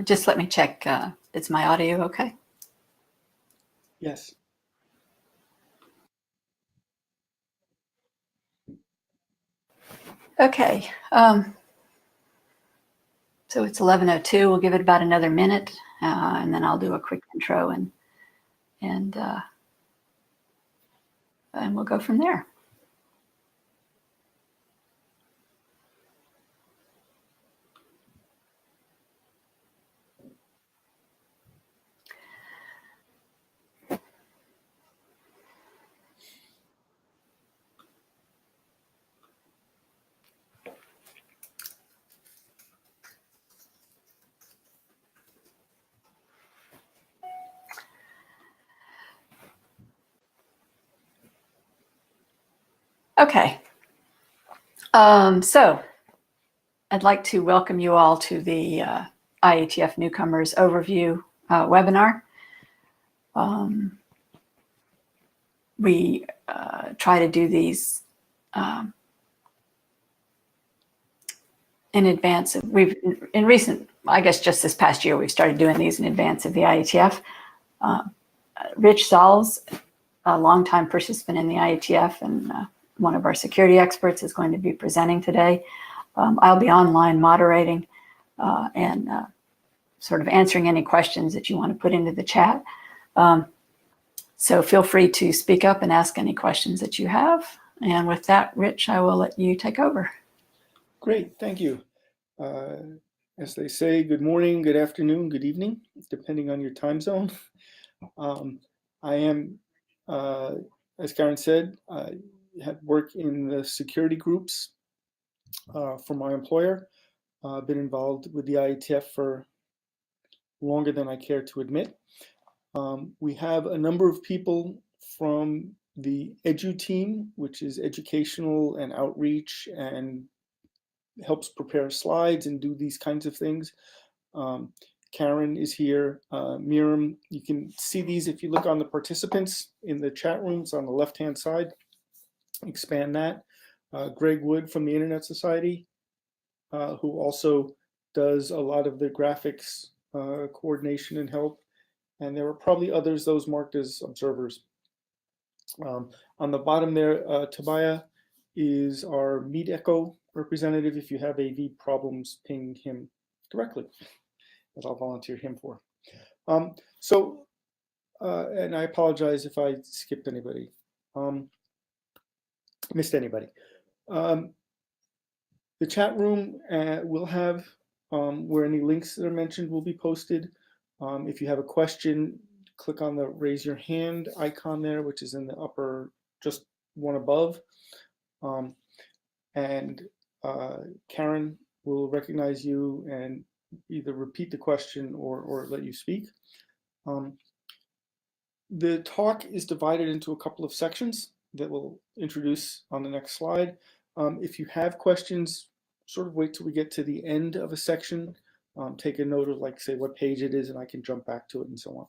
Just let me check. Is my audio okay? Yes. Okay. So it's 11:02. We'll give it about another minute, and then I'll do a quick intro and we'll go from there. Okay. So I'd like to welcome you all to the IETF Newcomers Overview webinar. We try to do these in advance of, in recent, I guess just this past year, we've started doing these in advance of the IETF. Rich Sauls, a longtime participant in the IETF and one of our security experts, is going to be presenting today. I'll be online moderating and sort of answering any questions that you want to put into the chat. So feel free to speak up and ask any questions that you have. And with that, Rich, I will let you take over. Great, thank you. As they say, good morning, good afternoon, good evening, depending on your time zone. I am, as Karen said, I have worked in the security groups for my employer. Been involved with the IETF for longer than I care to admit. We have a number of people from the Edu team, which is educational and outreach and helps prepare slides and do these kinds of things. Karen is here. Miriam, you can see these if you look on the participants in the chat rooms on the left-hand side. Expand that. Greg Wood from the Internet Society, who also does a lot of the graphics coordination and help. And there are probably others, those marked as observers. On the bottom there, Tobiah is our Meet Echo representative. If you have AV problems, ping him directly, as I'll volunteer him for. And I apologize if I skipped anybody, missed anybody. The chat room will have where any links that are mentioned will be posted. If you have a question, click on the raise your hand icon there, which is in the upper, just one above. Karen will recognize you and either repeat the question or let you speak. The talk is divided into a couple of sections that we'll introduce on the next slide. If you have questions, sort of wait till we get to the end of a section. Take a note of, like, say what page it is, and I can jump back to it and so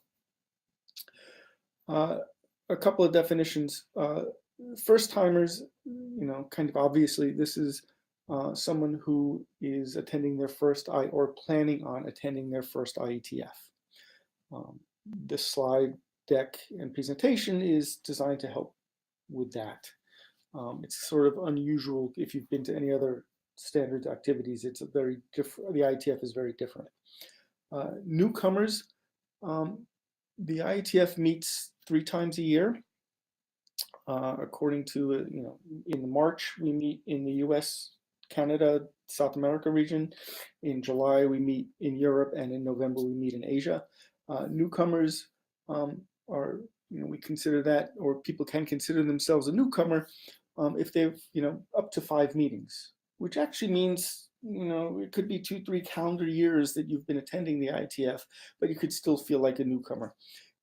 on. A couple of definitions. First timers, kind of obviously, this is someone who is attending their first or planning on attending their first IETF. This slide deck and presentation is designed to help with that. It's sort of unusual if you've been to any other standard activities. It's a very different, the IETF is very different. Newcomers, the IETF meets 3 times a year. According to, in March, we meet in the US, Canada, South America region. In July, we meet in Europe, and in November, we meet in Asia. Newcomers are, we consider that, or people can consider themselves a newcomer if they've, up to 5 meetings, which actually means, it could be 2-3 calendar years that you've been attending the IETF, but you could still feel like a newcomer.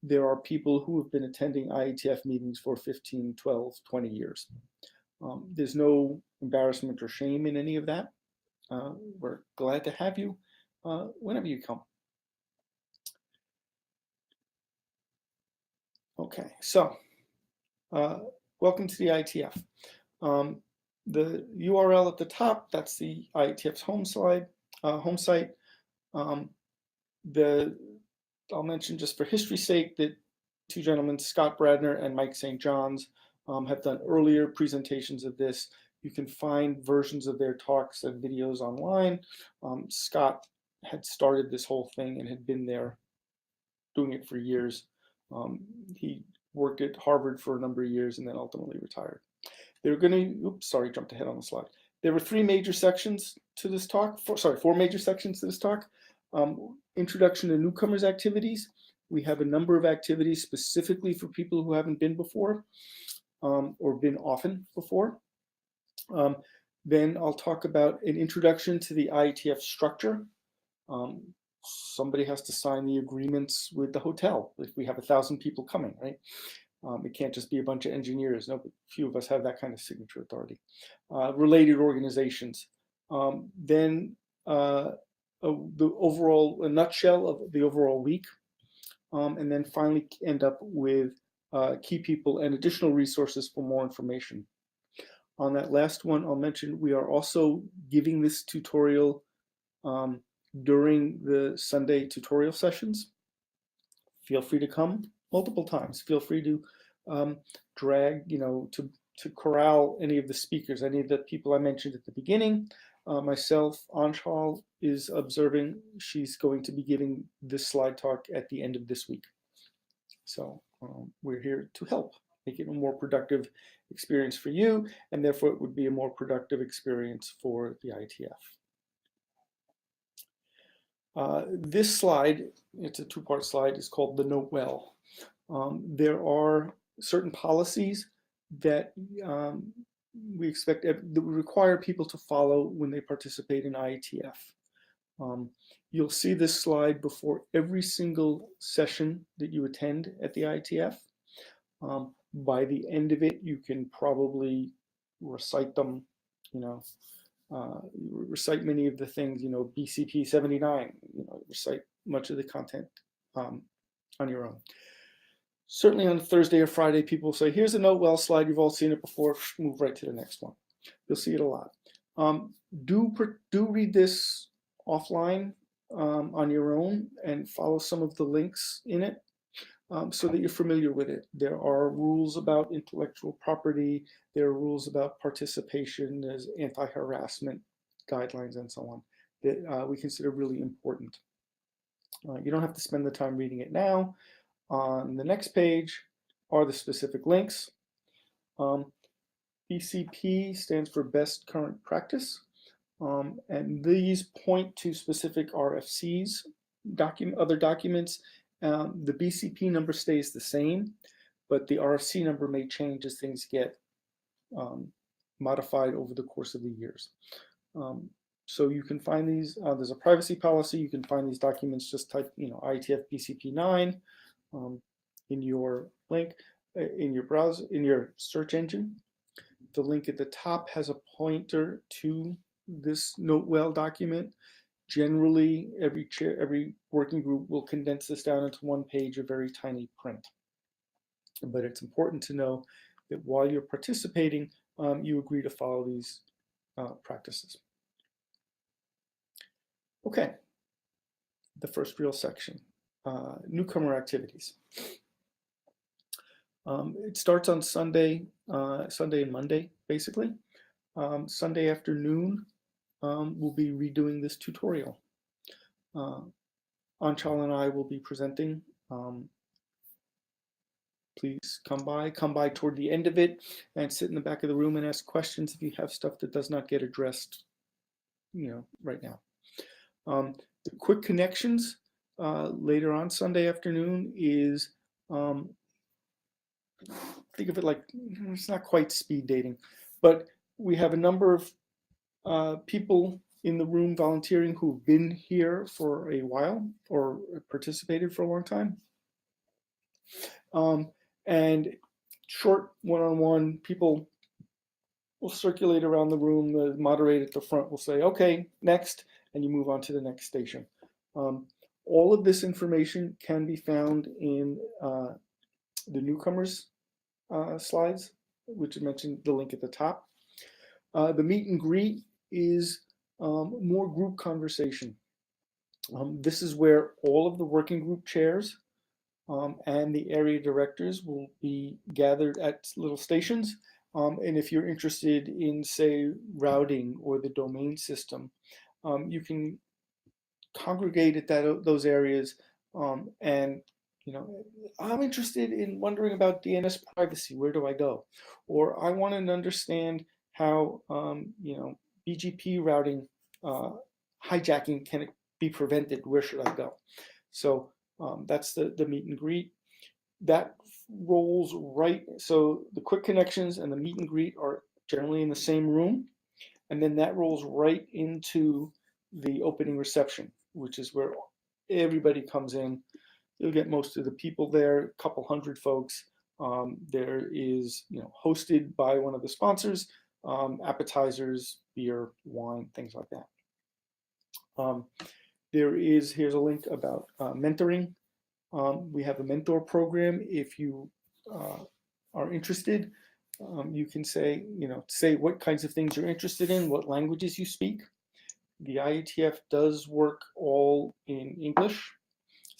There are people who have been attending IETF meetings for 15, 12, 20 years. There's no embarrassment or shame in any of that. We're glad to have you whenever you come. Okay, so welcome to the IETF. The URL at the top, that's the IETF's home site. I'll mention just for history's sake that two gentlemen, Scott Bradner and Mike St. John's, have done earlier presentations of this. You can find versions of their talks and videos online. Scott had started this whole thing and had been there doing it for years. He worked at Harvard for a number of years and then ultimately retired. They're going to, oops, sorry, jumped ahead on the slide. There were four major sections to this talk. Introduction to newcomers activities. We have a number of activities specifically for people who haven't been before or been often before. Then I'll talk about an introduction to the IETF structure. Somebody has to sign the agreements with the hotel if we have 1,000 people coming, right? It can't just be a bunch of engineers. No, few of us have that kind of signature authority. Related organizations. Then the overall, a nutshell of the overall week. And then finally end up with key people and additional resources for more information. On that last one, I'll mention we are also giving this tutorial during the Sunday tutorial sessions. Feel free to come multiple times. Feel free to drag, to corral any of the speakers, any of the people I mentioned at the beginning. Myself, Anshal is observing. She's going to be giving this slide talk at the end of this week. So we're here to help make it a more productive experience for you, and therefore it would be a more productive experience for the IETF. This slide, it's a two-part slide, is called the Note Well. There are certain policies that we expect that require people to follow when they participate in IETF. You'll see this slide before every single session that you attend at the IETF. By the end of it, you can probably recite them, recite many of the things, BCP 79, recite much of the content on your own. Certainly on Thursday or Friday, people say, here's a Note Well slide. You've all seen it before. Move right to the next one. You'll see it a lot. Do read this offline on your own and follow some of the links in it so that you're familiar with it. There are rules about intellectual property. There are rules about participation. There's anti-harassment guidelines and so on that we consider really important. You don't have to spend the time reading it now. On the next page are the specific links. BCP stands for Best Current Practice, and these point to specific RFCs, other documents. The BCP number stays the same, but the RFC number may change as things get modified over the course of the years. So you can find these, there's a privacy policy, you can find these documents, just type, IETF BCP 9 in your link, in your browser, in your search engine. The link at the top has a pointer to this Note Well document. Generally, every working group will condense this down into one page of very tiny print. But it's important to know that while you're participating, you agree to follow these practices. Okay, the first real section, newcomer activities. It starts on Sunday and Monday, basically. Sunday afternoon, we'll be redoing this tutorial. Anshal and I will be presenting. Please come by toward the end of it and sit in the back of the room and ask questions if you have stuff that does not get addressed, right now. The quick connections later on Sunday afternoon is, think of it like, it's not quite speed dating, but we have a number of people in the room volunteering who've been here for a while or participated for a long time. And short one-on-one, people will circulate around the room. The moderator at the front will say, okay, next, and you move on to the next station. All of this information can be found in the Newcomers slides, which I mentioned the link at the top. The meet and greet is more group conversation. This is where all of the working group chairs and the area directors will be gathered at little stations. And if you're interested in, say, routing or the domain system, you can congregate at those areas. And I'm interested in wondering about DNS privacy. Where do I go? Or I want to understand how BGP routing hijacking can be prevented. Where should I go? So that's the meet and greet. That rolls right. So the quick connections and the meet and greet are generally in the same room, and then that rolls right into the opening reception, which is where everybody comes in. You'll get most of the people there, a couple hundred folks. There is, hosted by one of the sponsors, appetizers, beer, wine, things like that. Here's a link about mentoring. We have a mentor program. If you are interested, you can say what kinds of things you're interested in, what languages you speak. The IETF does work all in English.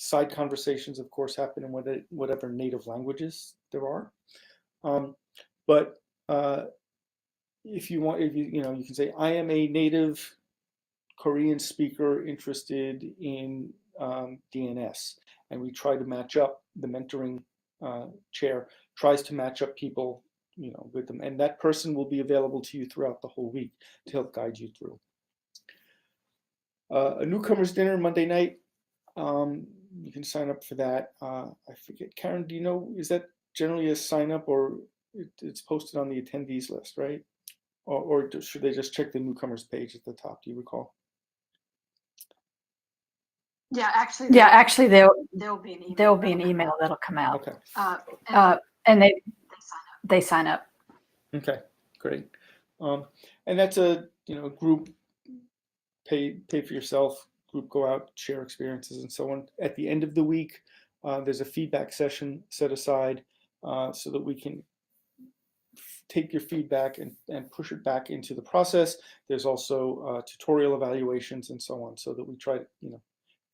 Side conversations, of course, happen in whatever native languages there are. But if you can say, I am a native Korean speaker interested in DNS, and we try to match up. The mentoring chair tries to match up people, with them, and that person will be available to you throughout the whole week to help guide you through. A newcomers dinner Monday night. You can sign up for that. I forget, Karen, do you know, is that generally a sign up, or it's posted on the attendees list, right? Or should they just check the newcomers page at the top? Do you recall? Yeah, actually, there'll be an email. There'll be an email that'll come out. Okay. And they sign up. Okay, great. And that's a group pay for yourself. Group go out, share experiences, and so on. At the end of the week, there's a feedback session set aside so that we can take your feedback and push it back into the process. There's also tutorial evaluations and so on, so that we try to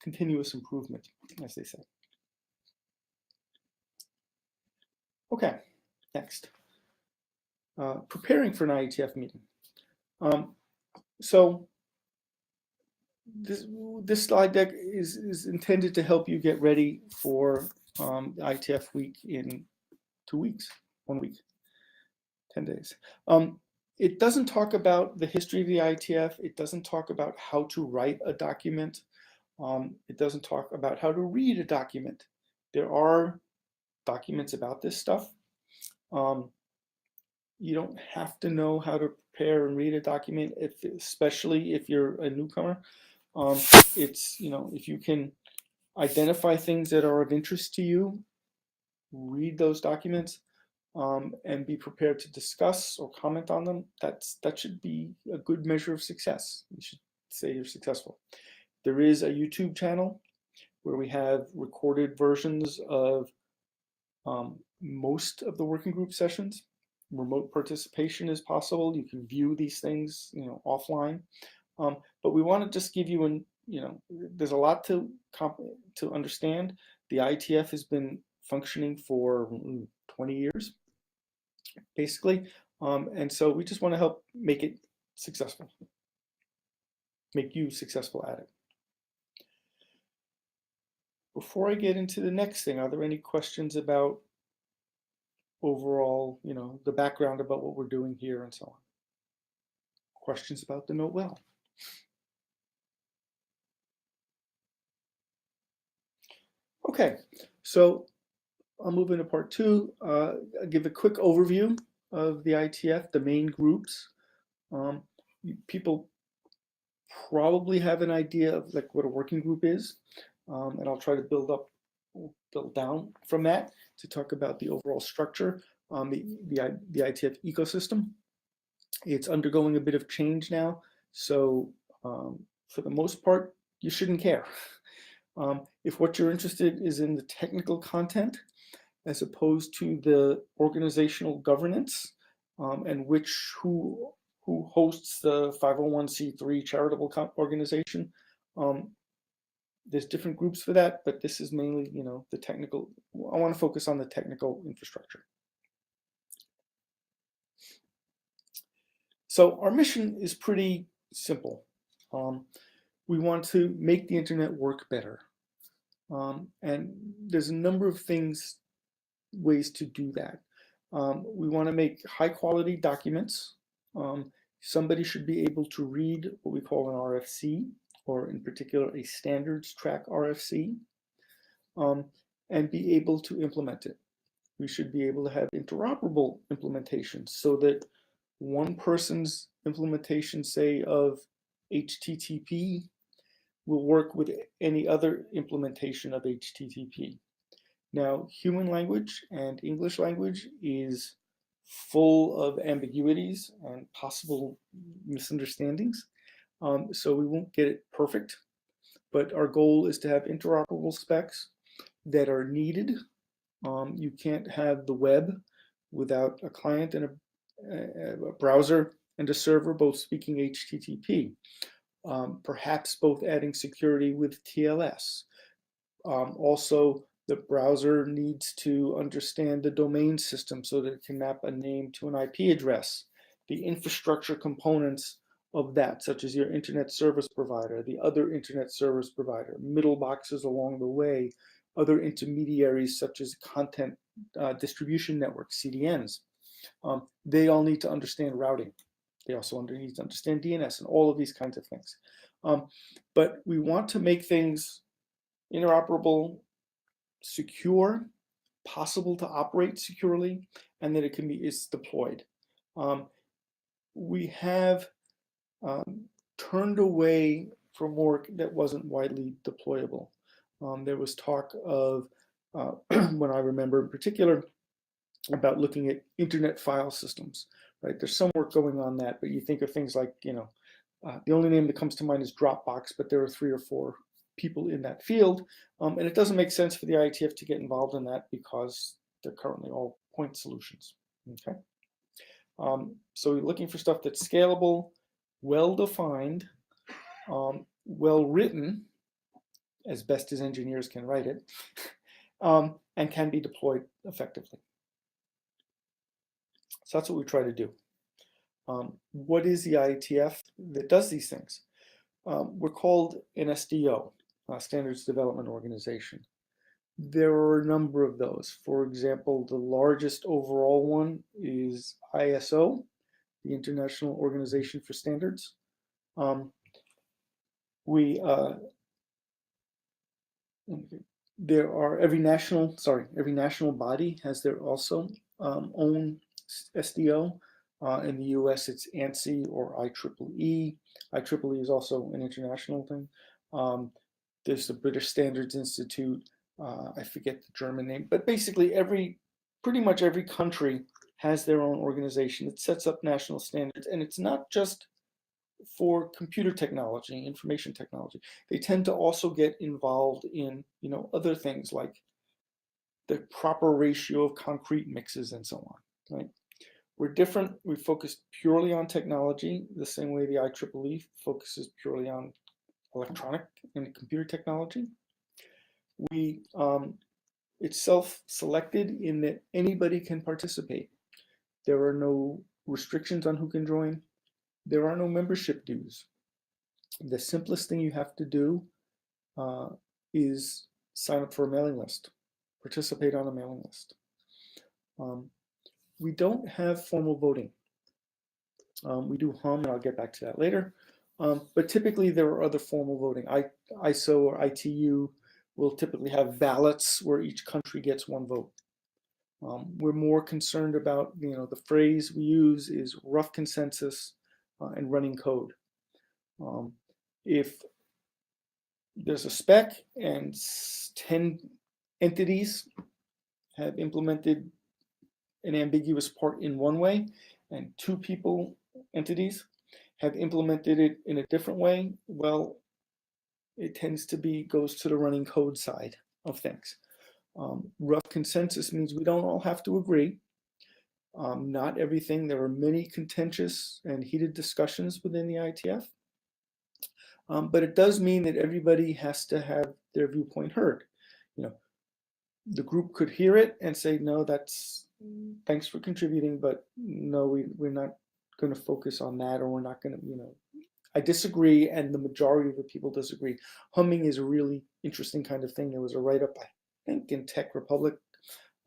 continuous improvement, as they say. Okay, next. Preparing for an IETF meeting. So this slide deck is intended to help you get ready for the IETF week in 2 weeks, 1 week, 10 days. It doesn't talk about the history of the IETF. It doesn't talk about how to write a document. It doesn't talk about how to read a document. There are documents about this stuff. You don't have to know how to prepare and read a document, especially if you're a newcomer. It's, if you can identify things that are of interest to you, read those documents, and be prepared to discuss or comment on them, that should be a good measure of success. You should say you're successful. There is a YouTube channel where we have recorded versions of most of the working group sessions. Remote participation is possible. You can view these things, offline. But we want to just give you there's a lot to understand. The IETF has been functioning for 20 years, basically. And so we just want to help make it successful, make you successful at it. Before I get into the next thing, are there any questions about overall, the background about what we're doing here and so on? Questions about the Note Well? Okay, so I'll move into part 2. I'll give a quick overview of the IETF, the main groups. People probably have an idea of what a working group is, and I'll try to build down from that to talk about the overall structure, the IETF ecosystem. It's undergoing a bit of change now, so for the most part, you shouldn't care. If what you're interested is in the technical content, as opposed to the organizational governance, and who hosts the 501c3 charitable organization, There's different groups for that, but this is mainly, the technical. I want to focus on the technical infrastructure. So our mission is pretty simple. We want to make the internet work better. And there's a number of ways to do that. We want to make high quality documents. Somebody should be able to read what we call an RFC, or in particular a standards track RFC, and be able to implement it. We should be able to have interoperable implementations so that one person's implementation, say, of HTTP will work with any other implementation of HTTP. Now, human language and English language is full of ambiguities and possible misunderstandings, so we won't get it perfect, but our goal is to have interoperable specs that are needed. You can't have the web without a client and a browser and a server both speaking HTTP. Perhaps both adding security with TLS. Also, the browser needs to understand the domain system so that it can map a name to an IP address. The infrastructure components of that, such as your internet service provider, the other internet service provider, middle boxes along the way, other intermediaries such as content distribution networks, CDNs. They all need to understand routing. They also need to understand DNS and all of these kinds of things. But we want to make things interoperable, secure, possible to operate securely, and that is deployed. We have turned away from work that wasn't widely deployable. There was talk of, when I remember in particular, about looking at internet file systems, right? There's some work going on that, but you think of things like, the only name that comes to mind is Dropbox, but there are 3 or 4 people in that field. And it doesn't make sense for the IETF to get involved in that because they're currently all point solutions, okay? So we're looking for stuff that's scalable, well-defined, well-written, as best as engineers can write it, and can be deployed effectively. So that's what we try to do. What is the IETF that does these things? We're called an SDO, Standards Development Organization. There are a number of those. For example, the largest overall one is ISO, the International Organization for Standards. Every national body has their also own SDO. In the US, it's ANSI or IEEE. IEEE is also an international thing. There's the British Standards Institute. I forget the German name, but basically pretty much every country has their own organization that sets up national standards, and it's not just for computer technology, information technology. They tend to also get involved in, other things like the proper ratio of concrete mixes and so on, right? We're different. We focus purely on technology, the same way the IEEE focuses purely on electronic and computer technology. It's self-selected in that anybody can participate. There are no restrictions on who can join. There are no membership dues. The simplest thing you have to do is sign up for a mailing list, participate on a mailing list. We don't have formal voting. We do hum, and I'll get back to that later. But typically there are other formal voting. ISO or ITU will typically have ballots where each country gets one vote. We're more concerned about, the phrase we use is rough consensus and running code. If there's a spec and 10 entities have implemented an ambiguous part in one way, and 2 entities have implemented it in a different way, well, it tends to goes to the running code side of things. Rough consensus means we don't all have to agree. Not everything. There are many contentious and heated discussions within the IETF. But it does mean that everybody has to have their viewpoint heard. The group could hear it and say, no, thanks for contributing, but no, we're not going to focus on that, or we're not going to, I disagree, and the majority of the people disagree. Humming is a really interesting kind of thing. There was a write-up, I think, in Tech Republic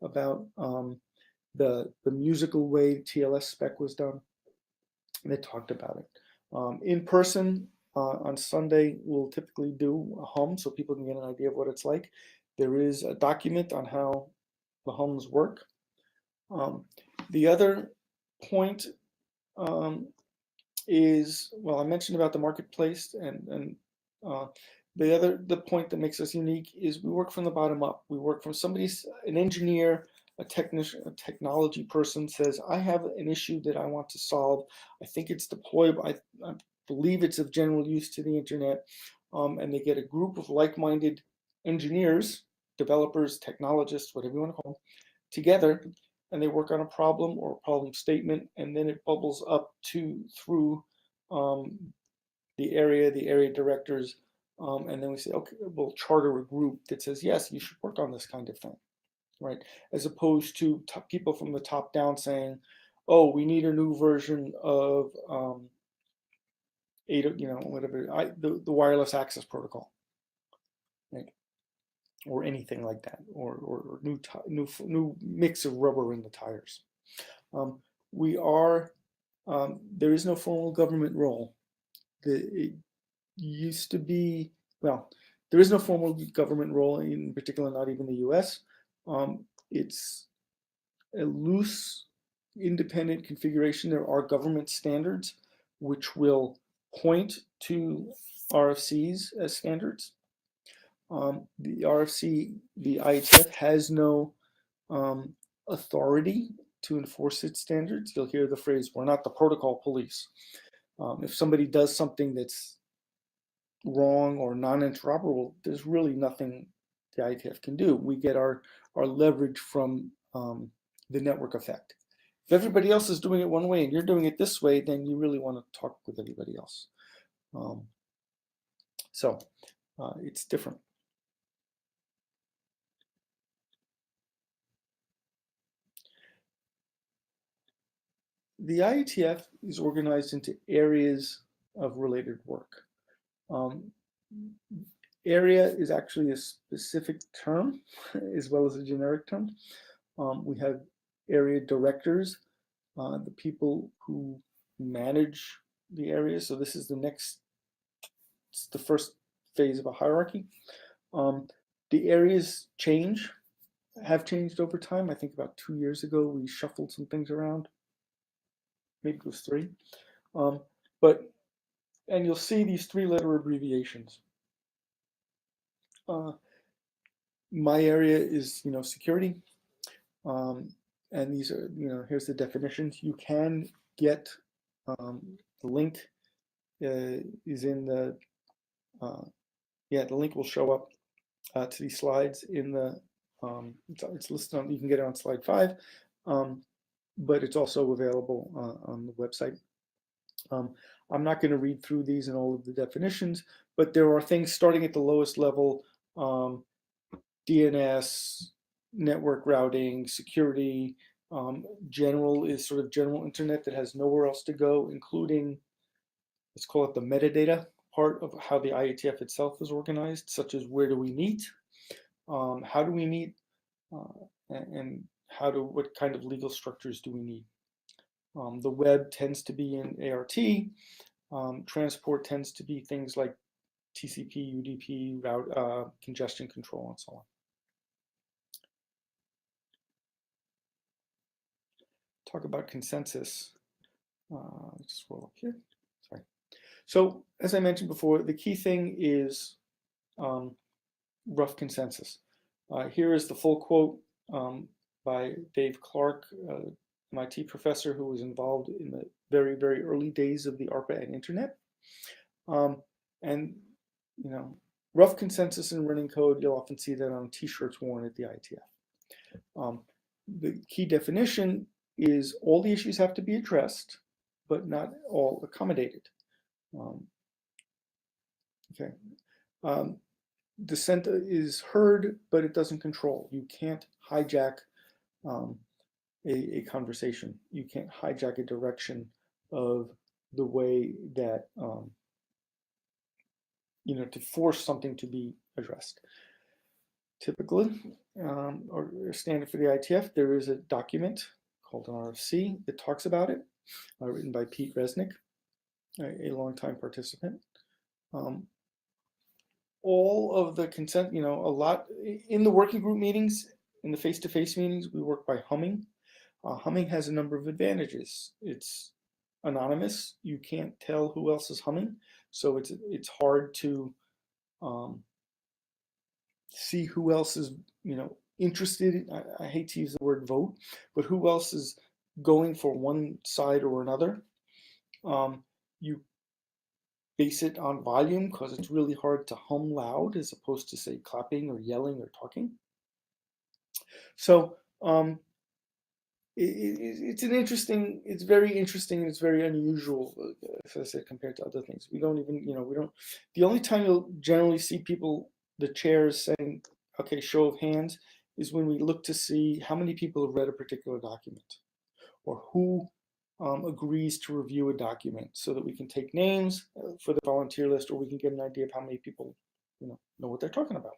about the musical way TLS spec was done, and they talked about it. In person, on Sunday, we'll typically do a hum so people can get an idea of what it's like. There is a document on how the hums work. The other point is, well, I mentioned about the marketplace, and the point that makes us unique is we work from the bottom up. We work from an engineer, a technician, a technology person says, I have an issue that I want to solve. I think it's deployable. I believe it's of general use to the internet. And they get a group of like-minded engineers, developers, technologists, whatever you want to call them, together, and they work on a problem or a problem statement, and then it bubbles up through the area directors, and then we say, okay, we'll charter a group that says, yes, you should work on this kind of thing, right? As opposed to people from the top down saying, oh, we need a new version of the wireless access protocol, right? Or anything like that, or new mix of rubber in the tires. There is no formal government role. It used to be, well, there is no formal government role, in particular, not even the US. It's a loose, independent configuration. There are government standards which will point to RFCs as standards. The RFC, the IETF has no authority to enforce its standards. You'll hear the phrase, we're not the protocol police. If somebody does something that's wrong or non-interoperable, there's really nothing the IETF can do. We get our leverage from the network effect. If everybody else is doing it one way and you're doing it this way, then you really want to talk with everybody else. So it's different. The IETF is organized into areas of related work. Area is actually a specific term as well as a generic term. We have area directors, the people who manage the area. So this is it's the first phase of a hierarchy. The areas have changed over time. I think about 2 years ago, we shuffled some things around. Maybe it was 3. And you'll see these 3-letter abbreviations. My area is, security. And these are, here's the definitions. You can get the link is in the link will show up to these slides in the it's listed on, you can get it on slide 5, but it's also available on the website. I'm not going to read through these and all of the definitions, but there are things starting at the lowest level, DNS, network routing, security. General is sort of general internet that has nowhere else to go, including, let's call it the metadata part of how the IETF itself is organized, such as where do we meet, how do we meet, and what kind of legal structures do we need. The web tends to be in ART. Transport tends to be things like TCP, UDP, route, congestion control, and so on. Talk about consensus. Just scroll up here. Sorry. So as I mentioned before, the key thing is rough consensus. Here is the full quote by Dave Clark, MIT professor who was involved in the very, very early days of the ARPA and internet. And rough consensus in running code, you'll often see that on t-shirts worn at the IETF. The key definition is all the issues have to be addressed, but not all accommodated. Okay. Dissent is heard, but it doesn't control. You can't hijack a conversation. You can't hijack a direction of the way that, to force something to be addressed. Typically, or standard for the IETF, there is a document called an RFC that talks about it, written by Pete Resnick, a longtime participant. All of the consent, a lot in the working group meetings, in the face-to-face meetings, we work by humming. Humming has a number of advantages. It's anonymous. You can't tell who else is humming, so it's hard to see who else is interested. I hate to use the word vote, but who else is going for one side or another. You base it on volume because it's really hard to hum loud as opposed to, say, clapping or yelling or talking. So it's very interesting, and it's very unusual, as I said, compared to other things. We don't even, the only time you'll generally see people, the chairs, saying, okay, show of hands, is when we look to see how many people have read a particular document, or who agrees to review a document, so that we can take names for the volunteer list, or we can get an idea of how many people know what they're talking about.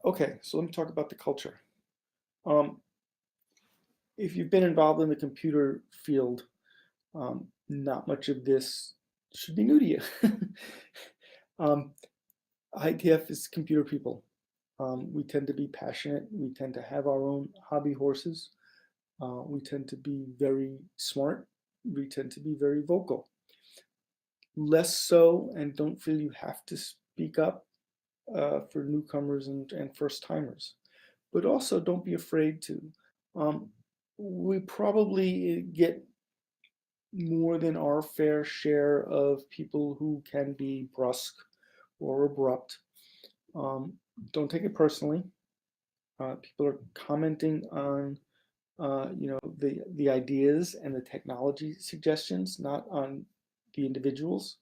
Okay, so let me talk about the culture. If you've been involved in the computer field, not much of this should be new to you. IETF is computer people. We tend to be passionate. We tend to have our own hobby horses. We tend to be very smart. We tend to be very vocal. Less so, and don't feel you have to speak up for newcomers and first timers. But also don't be afraid to. We probably get more than our fair share of people who can be brusque or abrupt. Don't take it personally. People are commenting on the ideas and the technology suggestions, not on the individuals.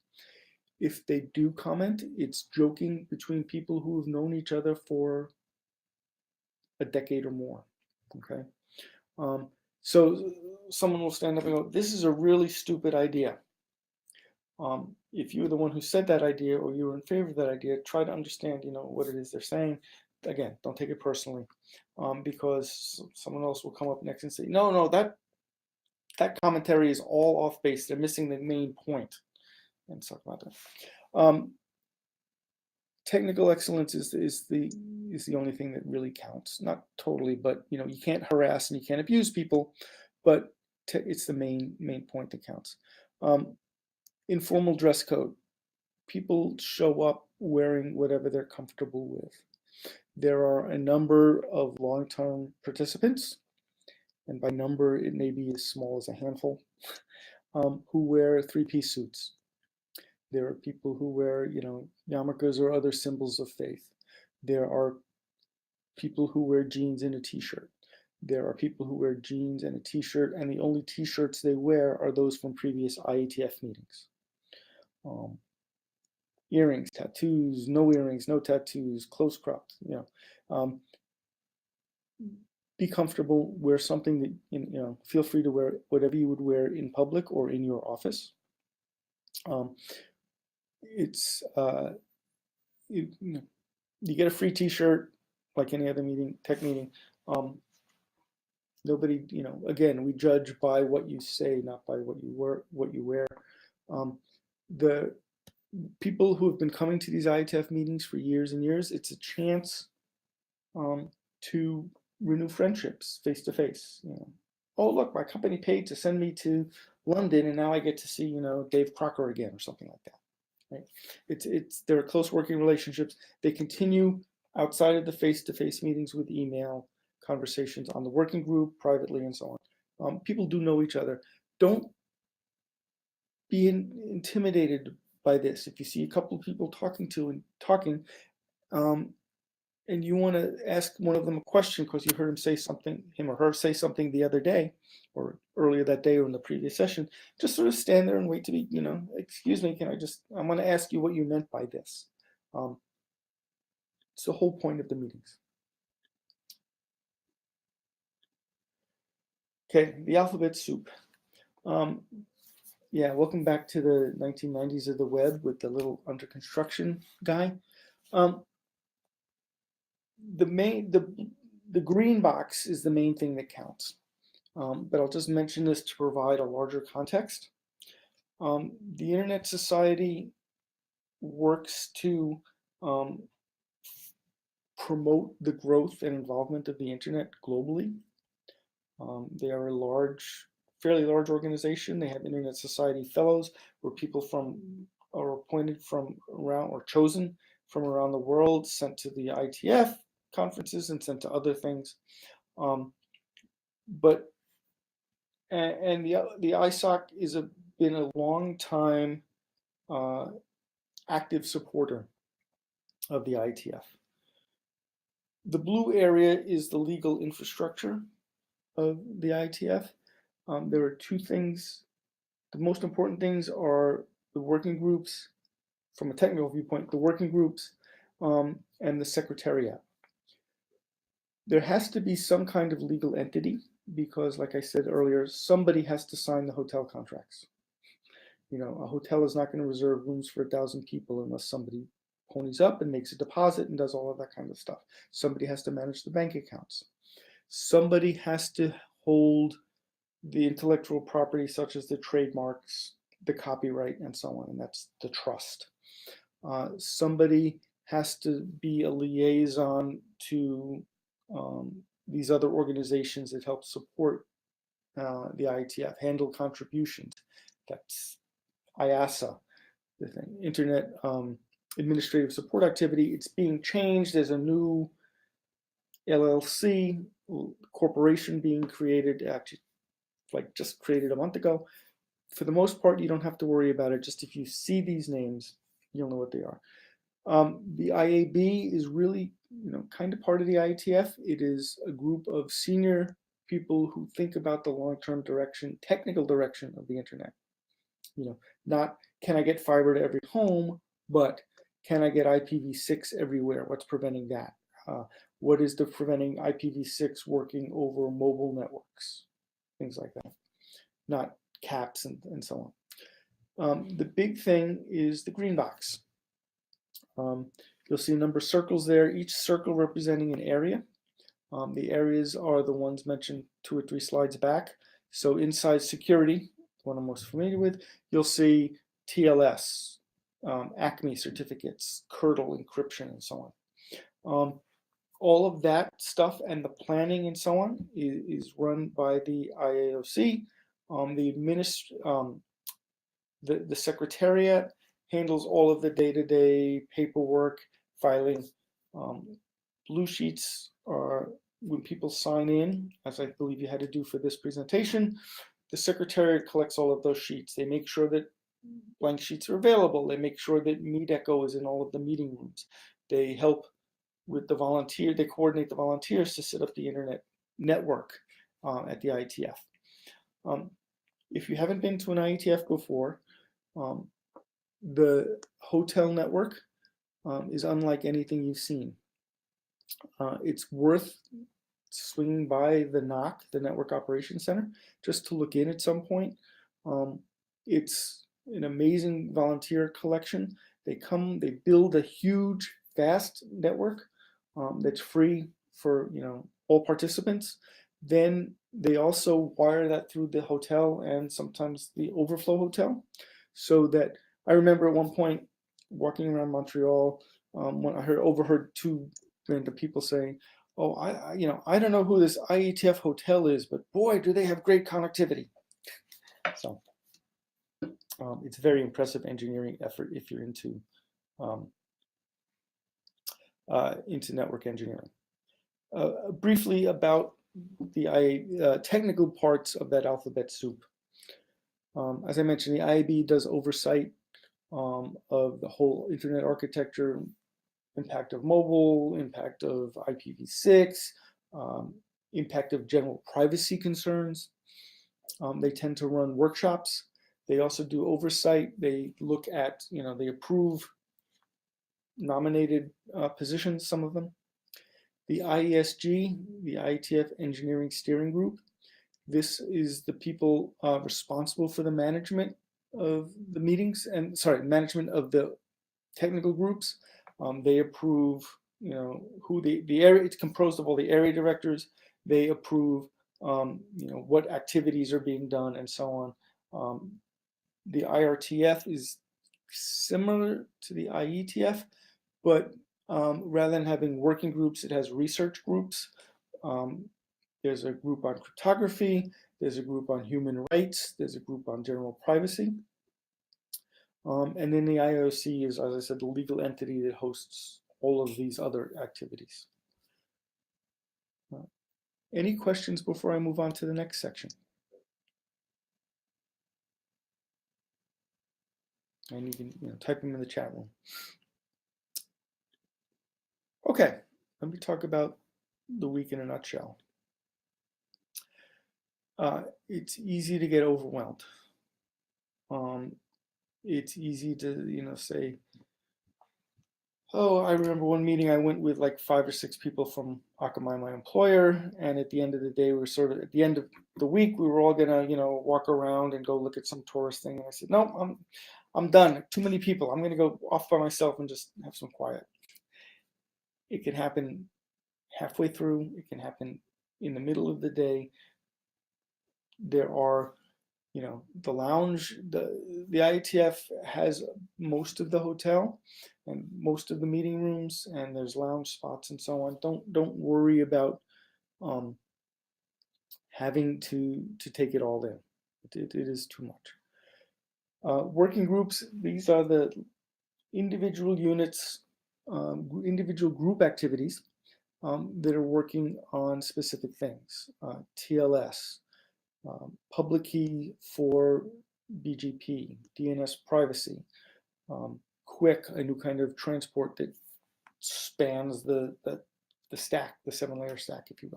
If they do comment, it's joking between people who have known each other for a decade or more. Okay. So someone will stand up and go, this is a really stupid idea. If you're the one who said that idea, or you're in favor of that idea, try to understand, what it is they're saying. Again, don't take it personally, because someone else will come up next and say, no, that commentary is all off base. They're missing the main point. And talk about that. Technical excellence is the only thing that really counts. Not totally, but you can't harass and you can't abuse people, but it's the main point that counts. Informal dress code. People show up wearing whatever they're comfortable with. There are a number of long-term participants, and by number it may be as small as a handful, who wear three-piece suits. There are people who wear, yarmulkes or other symbols of faith. There are people who wear jeans and a t-shirt. There are people who wear jeans and a t-shirt, and the only t-shirts they wear are those from previous IETF meetings. Earrings, tattoos, no earrings, no tattoos, close cropped. Be comfortable. Wear something that feel free to wear whatever you would wear in public or in your office. You get a free T-shirt like any other tech meeting. Nobody, again, we judge by what you say, not by what you wear. The people who have been coming to these IETF meetings for years and years, it's a chance to renew friendships face to face. Oh, look, my company paid to send me to London, and now I get to see, Dave Crocker again, or something like that. Right? There are close working relationships. They continue outside of the face-to-face meetings with email conversations on the working group, privately, and so on. People do know each other. Don't be intimidated by this. If you see a couple of people talking, and you want to ask one of them a question because you heard him or her say something the other day, or earlier that day or in the previous session, just sort of stand there and wait to be, excuse me, I'm going to ask you what you meant by this. It's the whole point of the meetings. Okay, the alphabet soup. Yeah, welcome back to the 1990s of the web with the little under construction guy. The green box is the main thing that counts. But I'll just mention this to provide a larger context. The Internet Society works to promote the growth and involvement of the internet globally. They are a fairly large organization. They have Internet Society fellows, where people are appointed from around or chosen from around the world, sent to the IETF conferences and sent to other things. The ISOC been a long time active supporter of the IETF. The blue area is the legal infrastructure of the IETF. There are two things. The most important things are the working groups, from a technical viewpoint, the working groups and the secretariat. There has to be some kind of legal entity because, like I said earlier, somebody has to sign the hotel contracts. A hotel is not going to reserve rooms for 1,000 people unless somebody ponies up and makes a deposit and does all of that kind of stuff. Somebody has to manage the bank accounts. Somebody has to hold the intellectual property, such as the trademarks, the copyright, and so on, and that's the trust. Somebody has to be a liaison to these other organizations that help support the IETF, handle contributions. That's IASA, the thing, Internet Administrative Support Activity. It's being changed. There's a new LLC corporation being created, actually, just created a month ago. For the most part, you don't have to worry about it. Just if you see these names, you'll know what they are. The IAB is really, kind of part of the IETF. It is a group of senior people who think about the long-term direction, technical direction of the internet. Not can I get fiber to every home, but can I get IPv6 everywhere? What's preventing that? What is preventing IPv6 working over mobile networks? Things like that. Not caps and so on. The big thing is the green box. You'll see a number of circles there, each circle representing an area. The areas are the ones mentioned 2 or 3 slides back. So inside security, one I'm most familiar with, you'll see TLS, ACME certificates, Kernel encryption, and so on. All of that stuff and the planning and so on is run by the IAOC. The secretariat handles all of the day-to-day paperwork, filing. Blue sheets are when people sign in, as I believe you had to do for this presentation. The secretariat collects all of those sheets. They make sure that blank sheets are available. They make sure that MeetEcho is in all of the meeting rooms. They help with the volunteer. They coordinate the volunteers to set up the internet network at the IETF. If you haven't been to an IETF before, the hotel network is unlike anything you've seen. It's worth swinging by the NOC, the Network Operations Center, just to look in at some point. It's an amazing volunteer collection. They build a huge, vast network that's free for all participants. Then they also wire that through the hotel and sometimes the overflow hotel, so that I remember at one point walking around Montreal when I overheard 2 random people saying, "Oh, I don't know who this IETF hotel is, but boy, do they have great connectivity." So it's a very impressive engineering effort if you're into network engineering. Briefly about the technical parts of that alphabet soup. As I mentioned, the IAB does oversight of the whole internet architecture, impact of mobile, impact of IPv6, impact of general privacy concerns. They tend to run workshops. They also do oversight. They look at, they approve nominated positions, some of them. The IESG, the IETF Engineering Steering Group, this is the people responsible for the management of the meetings and, management of the technical groups. They approve, who the area, it's composed of all the area directors. They approve, what activities are being done and so on. The IRTF is similar to the IETF, but rather than having working groups, it has research groups. There's a group on cryptography, there's a group on human rights, there's a group on general privacy. And then the IOC is, as I said, the legal entity that hosts all of these other activities. Any questions before I move on to the next section? And you can type them in the chat room. Okay, let me talk about the week in a nutshell. It's easy to get overwhelmed. It's easy to, say, oh, I remember one meeting I went with like 5 or 6 people from Akamai, my employer, and at the end of the day, we were sort of, at the end of the week, we were all gonna, walk around and go look at some tourist thing. And I said, no, I'm done. Too many people. I'm gonna go off by myself and just have some quiet. It can happen halfway through. It can happen in the middle of the day. There are, the lounge, the IETF has most of the hotel and most of the meeting rooms, and there's lounge spots and so on. Don't worry about having to take it all in. It is too much. Working groups, these are the individual units, individual group activities that are working on specific things. TLS, public key for BGP, DNS privacy, Quick, a new kind of transport that spans the stack, the 7-layer stack, if you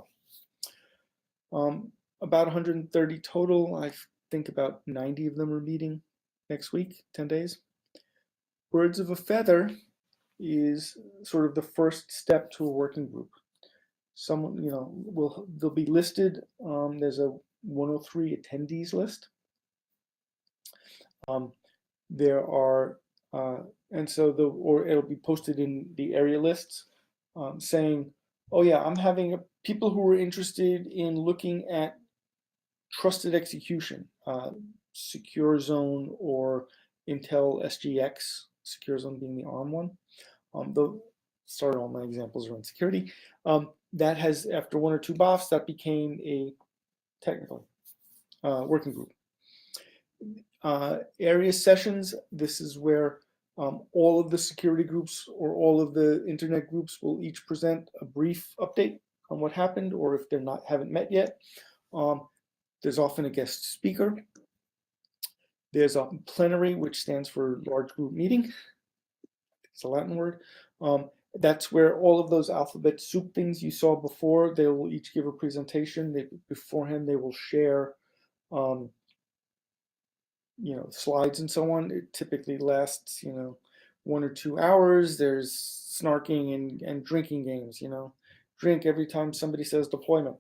will. About 130 total. I think about 90 of them are meeting next week, 10 days. Birds of a feather is sort of the first step to a working group. Someone, they'll be listed. There's a 103 attendees list. There are, and so or it'll be posted in the area lists saying, oh yeah, I'm having people who are interested in looking at trusted execution, Secure Zone or Intel SGX, Secure Zone being the ARM one. Sorry, all my examples are in security. That has, after 1 or 2 BOFs, that became a technical working group. Area sessions, this is where all of the security groups or all of the internet groups will each present a brief update on what happened, or if they're haven't met yet. There's often a guest speaker. There's a plenary, which stands for large group meeting. It's a Latin word. That's where all of those alphabet soup things you saw before, they will each give a presentation. Beforehand, they will share slides and so on. It typically lasts, 1 or 2 hours. There's snarking and drinking games, drink every time somebody says deployment.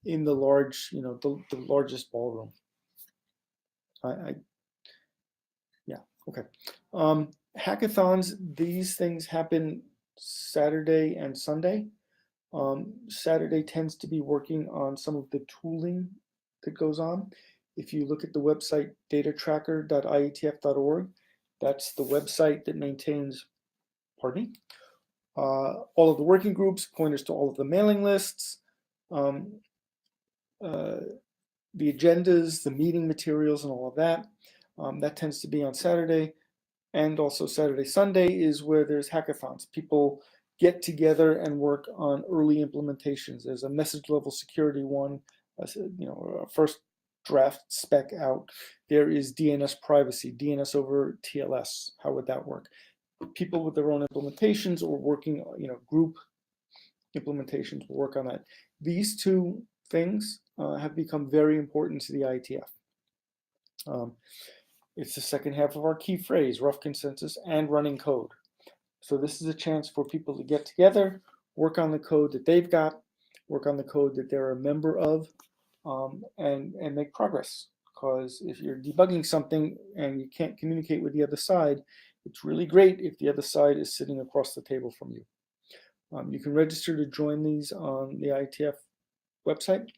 In the large, the largest ballroom. Okay. Hackathons, these things happen Saturday and Sunday. Saturday tends to be working on some of the tooling that goes on. If you look at the website datatracker.ietf.org, that's the website that maintains, all of the working groups, pointers to all of the mailing lists, the agendas, the meeting materials, and all of that. That tends to be on Saturday. And also Saturday, Sunday is where there's hackathons. People get together and work on early implementations. There's a message level security one, a first draft spec out. There is DNS privacy, DNS over TLS. How would that work? People with their own implementations or working, group implementations will work on that. These two things have become very important to the IETF. It's the second half of our key phrase, rough consensus and running code. So this is a chance for people to get together, work on the code that they've got, work on the code that they're a member of, and make progress. Because if you're debugging something and you can't communicate with the other side, it's really great if the other side is sitting across the table from you. You can register to join these on the IETF website.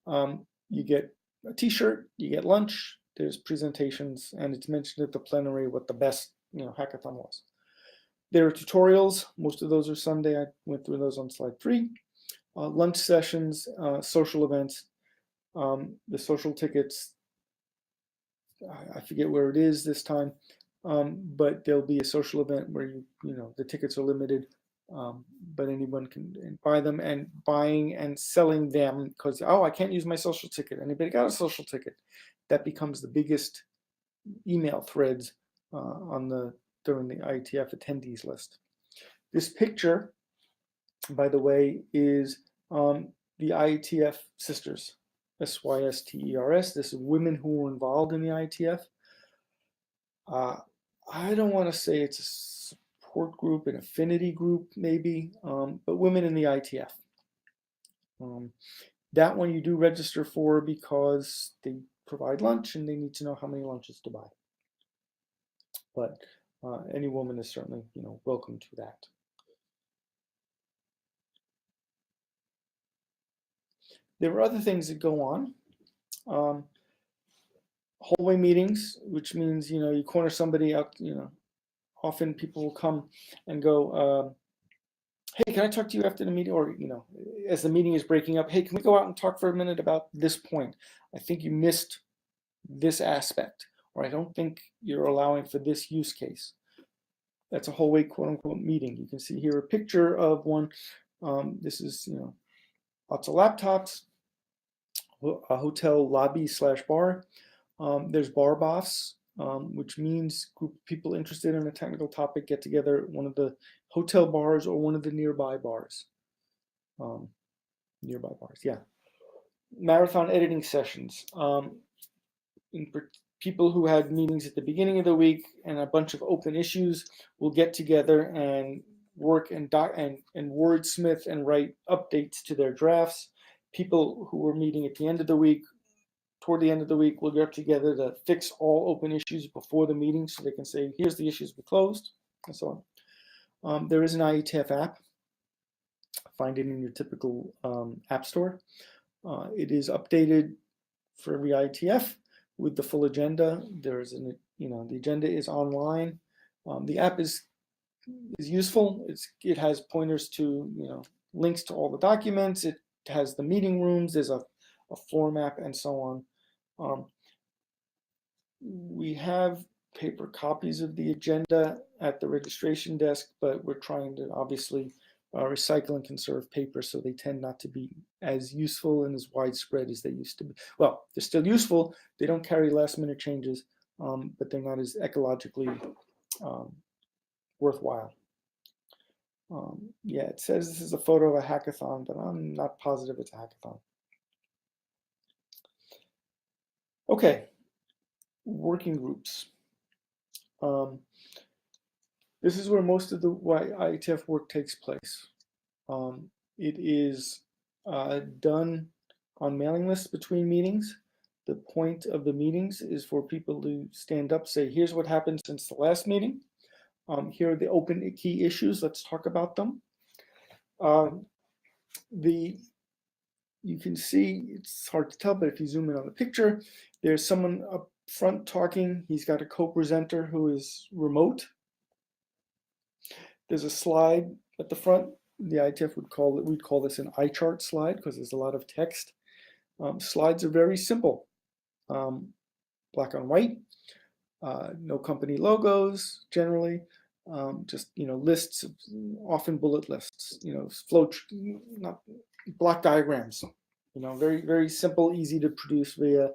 You get a t-shirt, you get lunch, there's presentations, and it's mentioned at the plenary what the best hackathon was. There are tutorials. Most of those are Sunday. I went through those on slide 3. Lunch sessions, social events, the social tickets. I forget where it is this time, but there'll be a social event where the tickets are limited, but anyone can buy them, and buying and selling them, because I can't use my social ticket. Anybody got a social ticket? That becomes the biggest email threads during the IETF attendees list. This picture, by the way, is the IETF sisters, SYSTERS. This is women who were involved in the IETF. I don't want to say it's a support group, an affinity group maybe, but women in the IETF. That one you do register for because they provide lunch and they need to know how many lunches to buy. But any woman is certainly welcome to that. There are other things that go on. Hallway meetings, which means you corner somebody out. Often people will come and go, hey, can I talk to you after the meeting? Or as the meeting is breaking up, hey, can we go out and talk for a minute about this point? I think you missed this aspect, or I don't think you're allowing for this use case. That's a hallway quote-unquote meeting. You can see here a picture of one. This is lots of laptops, a hotel lobby / bar. There's bar boss, which means group of people interested in a technical topic get together at one of the hotel bars or one of the nearby bars. Yeah. Marathon editing sessions. People who had meetings at the beginning of the week and a bunch of open issues will get together and work and wordsmith and write updates to their drafts. People who were meeting at the end of the week, toward the end of the week, will get together to fix all open issues before the meeting so they can say, here's the issues we closed, and so on. There is an IETF app. Find it in your typical app store. It is updated for every IETF with the full agenda. There's the agenda is online. The app is useful. It has pointers to links to all the documents. It has the meeting rooms. There's a floor map and so on. We have paper copies of the agenda at the registration desk, but we're trying to obviously recycle and conserve paper, so they tend not to be as useful and as widespread as they used to be. Well, they're still useful. They don't carry last-minute changes, but they're not as ecologically worthwhile. Yeah, it says this is a photo of a hackathon, but I'm not positive it's a hackathon. Okay, working groups. This is where most of the IETF work takes place. It is done on mailing lists between meetings. The point of the meetings is for people to stand up, say, here's what happened since the last meeting. Here are the open key issues. Let's talk about them. You can see, it's hard to tell, but if you zoom in on the picture, there's someone up front talking. He's got a co-presenter who is remote. There's a slide at the front. The IETF we'd call this an eye chart slide because there's a lot of text. Slides are very simple. Black on white, no company logos generally, just lists, often bullet lists, not block diagrams, very, very simple, easy to produce via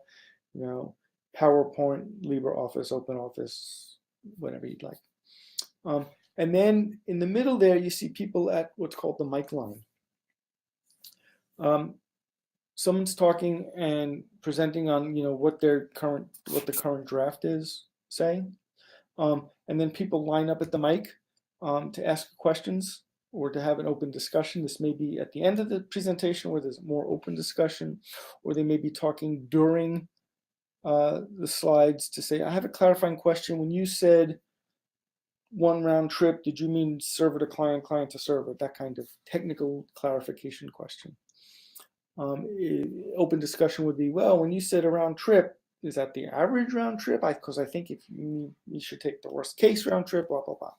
PowerPoint, LibreOffice, OpenOffice, whatever you'd like. And then in the middle there, you see people at what's called the mic line. someone's talking and presenting on what the current draft is, say, and then people line up at the mic to ask questions or to have an open discussion. This may be at the end of the presentation where there's more open discussion, or they may be talking during the slides to say, I have a clarifying question. When you said one round trip, did you mean server to client, client to server? That kind of technical clarification question. Open discussion would be, well, when you said a round trip, is that the average round trip? Because I think if you should take the worst case round trip, blah, blah, blah.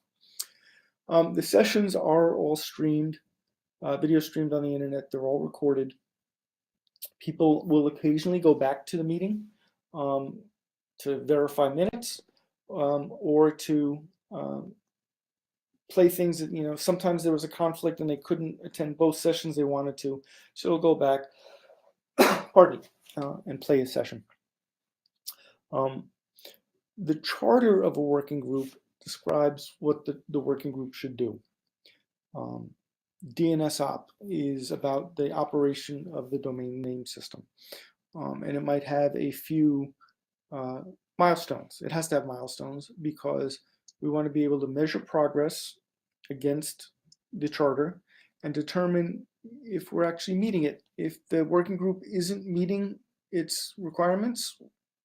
The sessions are all streamed, video streamed on the internet. They're all recorded. People will occasionally go back to the meeting to verify minutes or to play things that, sometimes there was a conflict and they couldn't attend both sessions they wanted to. So they'll go back, pardon me, and play a session. The charter of a working group describes what the working group should do. DNSOP is about the operation of the domain name system. And it might have a few milestones. It has to have milestones because we want to be able to measure progress against the charter and determine if we're actually meeting it. If the working group isn't meeting its requirements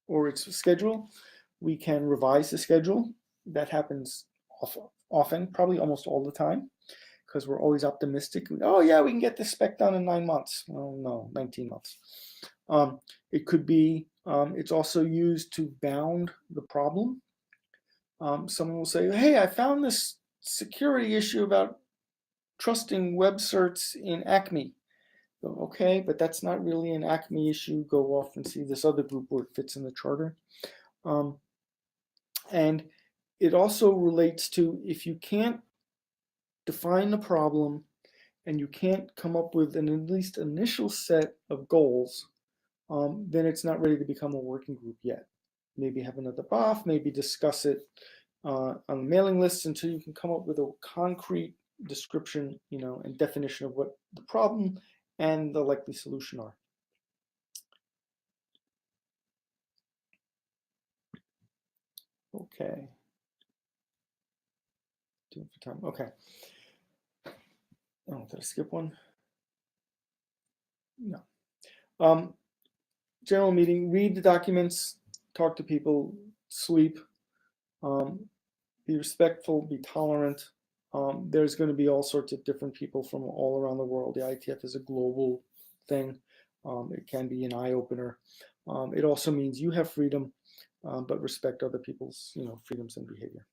or its schedule, we can revise the schedule. That happens often, probably almost all the time, because we're always optimistic. Oh yeah, we can get this spec done in 9 months. Oh no, 19 months. It could be, it's also used to bound the problem. Someone will say, hey, I found this security issue about trusting web certs in Acme. Okay, but that's not really an Acme issue. Go off and see this other group where it fits in the charter. And it also relates to, if you can't define the problem and you can't come up with an at least initial set of goals, then it's not ready to become a working group yet. Maybe have another BOF, maybe discuss it on the mailing lists until you can come up with a concrete description, and definition of what the problem and the likely solution are. Okay. Doing for time. Okay. Oh, did I skip one? No. General meeting, read the documents, talk to people, sleep, be respectful, be tolerant. There's going to be all sorts of different people from all around the world. The IETF is a global thing. It can be an eye-opener. It also means you have freedom, but respect other people's, freedoms and behavior.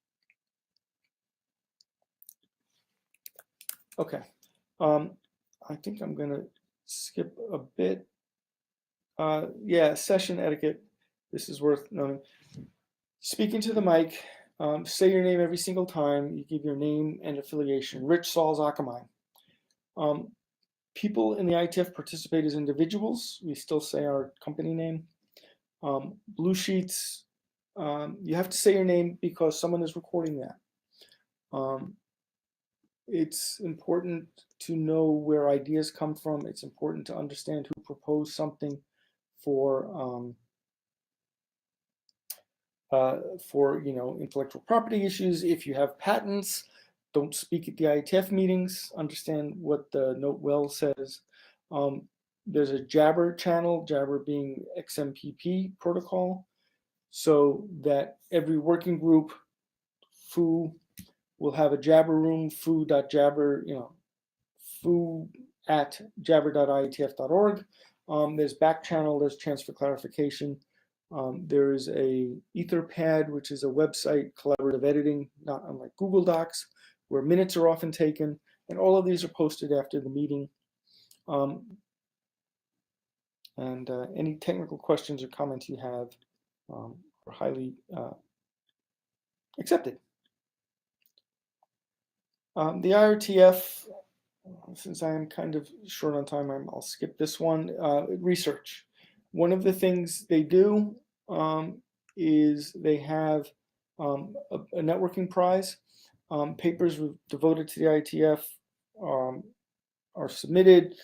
Okay. I think I'm going to skip a bit. Yeah, session etiquette. This is worth knowing. Speaking to the mic, say your name every single time. You give your name and affiliation. Rich Sauls Akamai. People in the IETF participate as individuals. We still say our company name. Blue sheets, you have to say your name because someone is recording that. It's important to know where ideas come from. It's important to understand who proposed something for intellectual property issues. If you have patents, don't speak at the IETF meetings. Understand what the note well says. There's a Jabber channel, Jabber being XMPP protocol, so that every working group, foo, will have a Jabber room, foo.jabber, foo@jabber.ietf.org. There's back channel, there's chance for clarification. There is a Etherpad, which is a website, collaborative editing, not unlike Google Docs, where minutes are often taken, and all of these are posted after the meeting. Any technical questions or comments you have are highly accepted. The IETF, since I am kind of short on time, I'll skip this one. Research. One of the things they do is they have a networking prize. Papers devoted to the IETF are submitted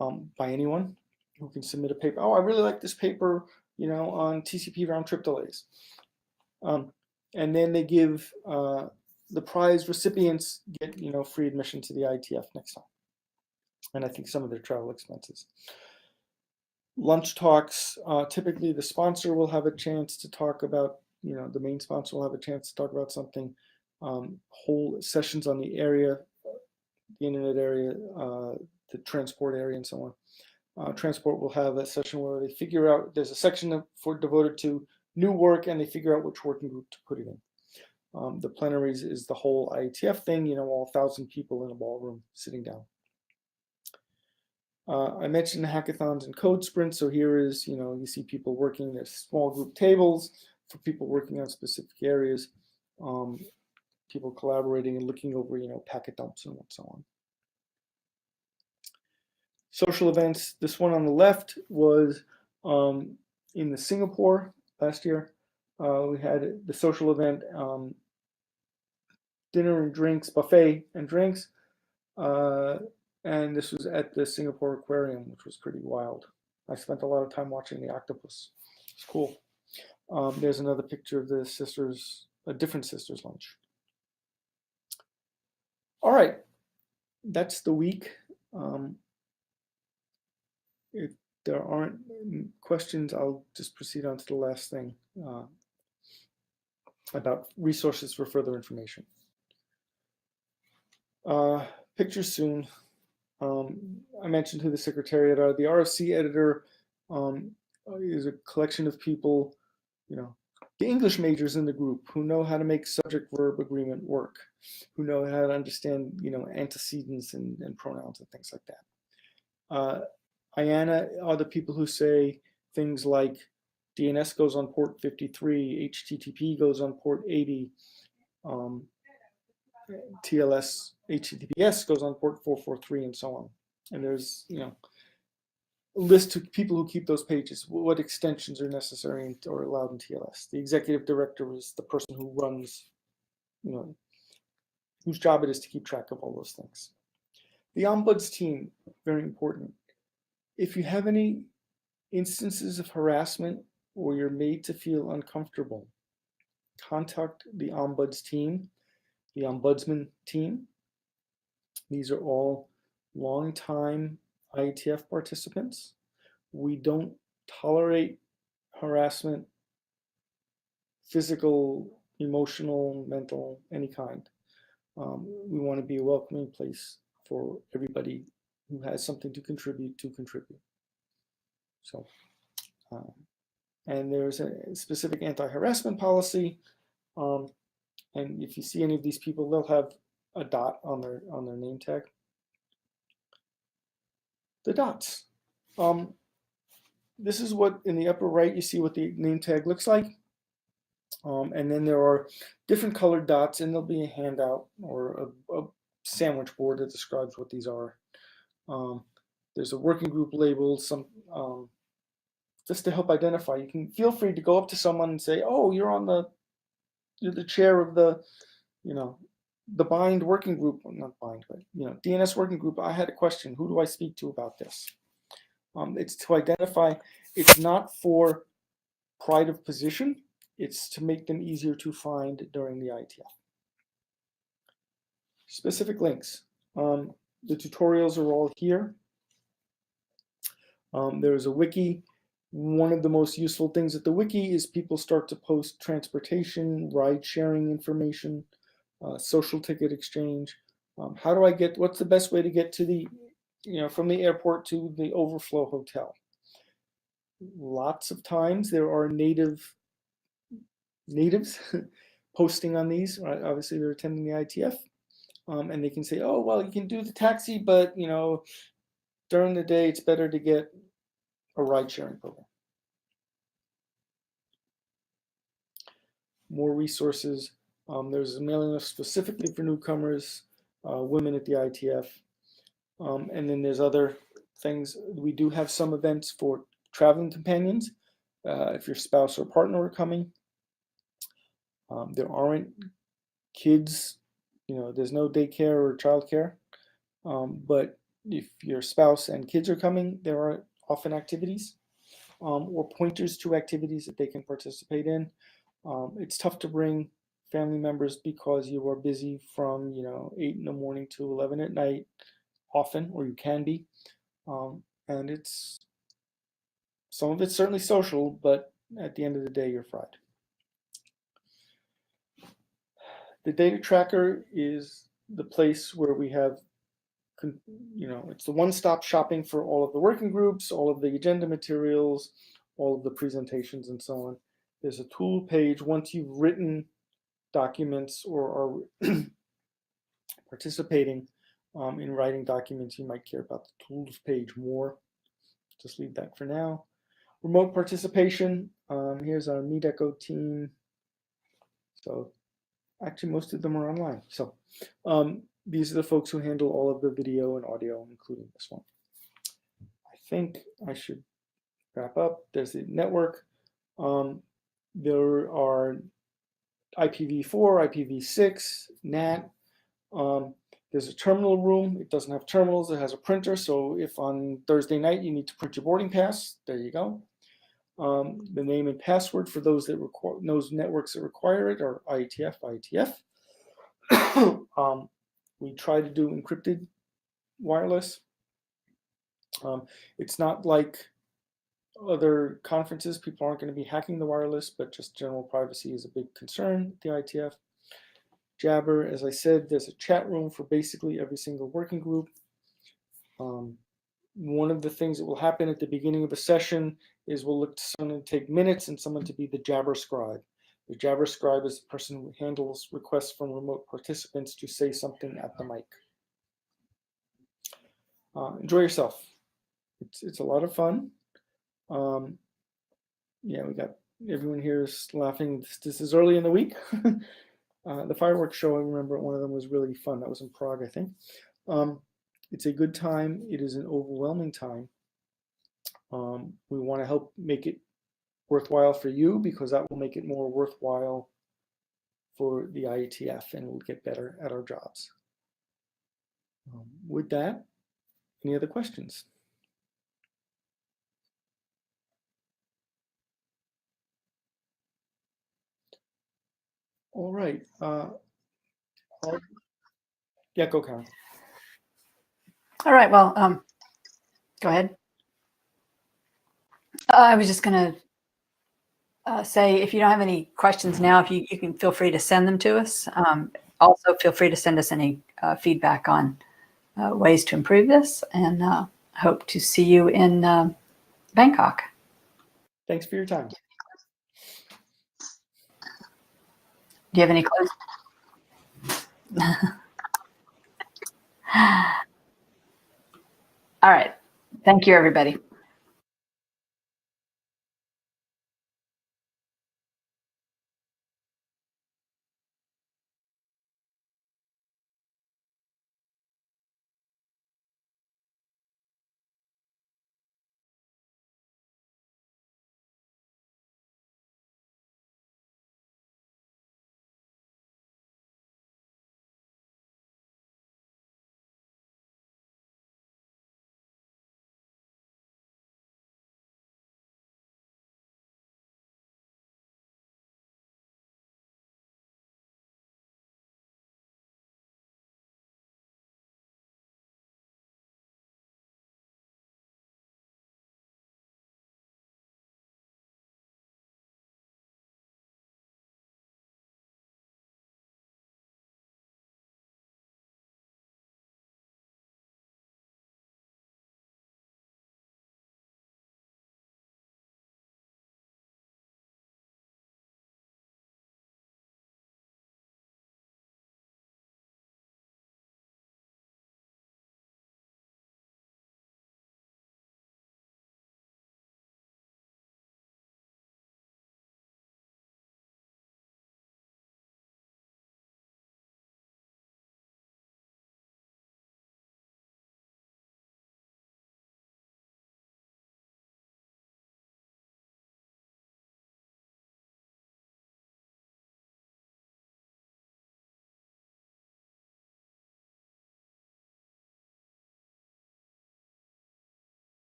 by anyone who can submit a paper. Oh, I really like this paper, on TCP round trip delays. And then they give the prize recipients get free admission to the IETF next time, and I think some of their travel expenses. Lunch talks. Typically, the sponsor will have a chance to talk about. The main sponsor will have a chance to talk about something. Whole sessions on the area, the internet area, the transport area, and so on. Transport will have a session where they figure out. There's a section devoted to new work, and they figure out which working group to put it in. The plenaries is the whole IETF thing, all 1,000 people in a ballroom sitting down. I mentioned the hackathons and code sprints. So here is, you see people working. There's small group tables for people working on specific areas, people collaborating and looking over, packet dumps and so on. Social events. This one on the left was in the Singapore last year. We had the social event, dinner and drinks, buffet and drinks. And this was at the Singapore Aquarium, which was pretty wild. I spent a lot of time watching the octopus. It's cool. There's another picture of the sisters, a different sisters lunch. All right, that's the week. If there aren't questions, I'll just proceed on to the last thing about resources for further information. Pictures soon. I mentioned who the secretariat are. The RFC editor is a collection of people, the English majors in the group who know how to make subject-verb agreement work, who know how to understand, antecedents and pronouns and things like that. IANA are the people who say things like DNS goes on port 53, HTTP goes on port 80, TLS, HTTPS goes on port 443, and so on. And there's, a list of people who keep those pages, what extensions are necessary or allowed in TLS. The executive director is the person who runs, whose job it is to keep track of all those things. The Ombudsteam, very important. If you have any instances of harassment or you're made to feel uncomfortable, contact the Ombudsteam, the Ombudsman team. These are all longtime IETF participants. We don't tolerate harassment, physical, emotional, mental, any kind. We want to be a welcoming place for everybody who has something to contribute. So, and there's a specific anti-harassment policy. And if you see any of these people, they'll have a dot on their name tag. The dots. This is what in the upper right you see what the name tag looks like. And then there are different colored dots, and there'll be a handout or a sandwich board that describes what these are. There's a working group label, some just to help identify. You can feel free to go up to someone and say, "Oh, you're the chair of the, the bind working group." Well, not bind, but DNS working group. I had a question. Who do I speak to about this? It's to identify. It's not for pride of position. It's to make them easier to find during the IETF. Specific links. The tutorials are all here. There's a wiki. One of the most useful things at the wiki is people start to post transportation, ride sharing information, social ticket exchange. How do I get, what's the best way to get to the, from the airport to the overflow hotel? Lots of times there are natives posting on these. Right? Obviously they're attending the IETF, and they can say, "Oh, well, you can do the taxi, but during the day it's better to get a ride sharing program." More resources. There's a mailing list specifically for newcomers, women at the IETF, and then there's other things. We do have some events for traveling companions. If your spouse or partner are coming, there aren't kids. There's no daycare or childcare, but if your spouse and kids are coming, there often activities or pointers to activities that they can participate in. It's tough to bring family members because you are busy from 8 in the morning to 11 at night often, or you can be. And some of it's certainly social, but at the end of the day, you're fried. The data tracker is the place where we have, it's the one-stop shopping for all of the working groups, all of the agenda materials, all of the presentations, and so on. There's a tool page once you've written documents or are participating in writing documents. You might care about the tools page more. Just leave that for now. Remote participation. Here's our Meet Echo team. So actually, most of them are online. So these are the folks who handle all of the video and audio, including this one. I think I should wrap up. There's the network. There are IPv4, IPv6, NAT. There's a terminal room. It doesn't have terminals. It has a printer. So if on Thursday night you need to print your boarding pass, there you go. The name and password for those networks that require it are IETF, IETF. We try to do encrypted wireless. It's not like other conferences. People aren't going to be hacking the wireless, but just general privacy is a big concern at the IETF. Jabber, as I said, there's a chat room for basically every single working group. One of the things that will happen at the beginning of a session is we'll look to someone to take minutes and someone to be the Jabber scribe. The Jabber scribe is the person who handles requests from remote participants to say something at the mic. Enjoy yourself. It's a lot of fun. Yeah, we got everyone here is laughing. This is early in the week. The fireworks show, I remember one of them was really fun. That was in Prague, I think. It's a good time. It is an overwhelming time. We want to help make it worthwhile for you because that will make it more worthwhile for the IETF and we'll get better at our jobs. With that, any other questions? All right. Yeah, go, Karen. All right. Well, go ahead. I was just going to say, if you don't have any questions now, if you can feel free to send them to us. Also, feel free to send us any feedback on ways to improve this, and hope to see you in Bangkok. Thanks for your time. Do you have any closing? All right. Thank you, everybody.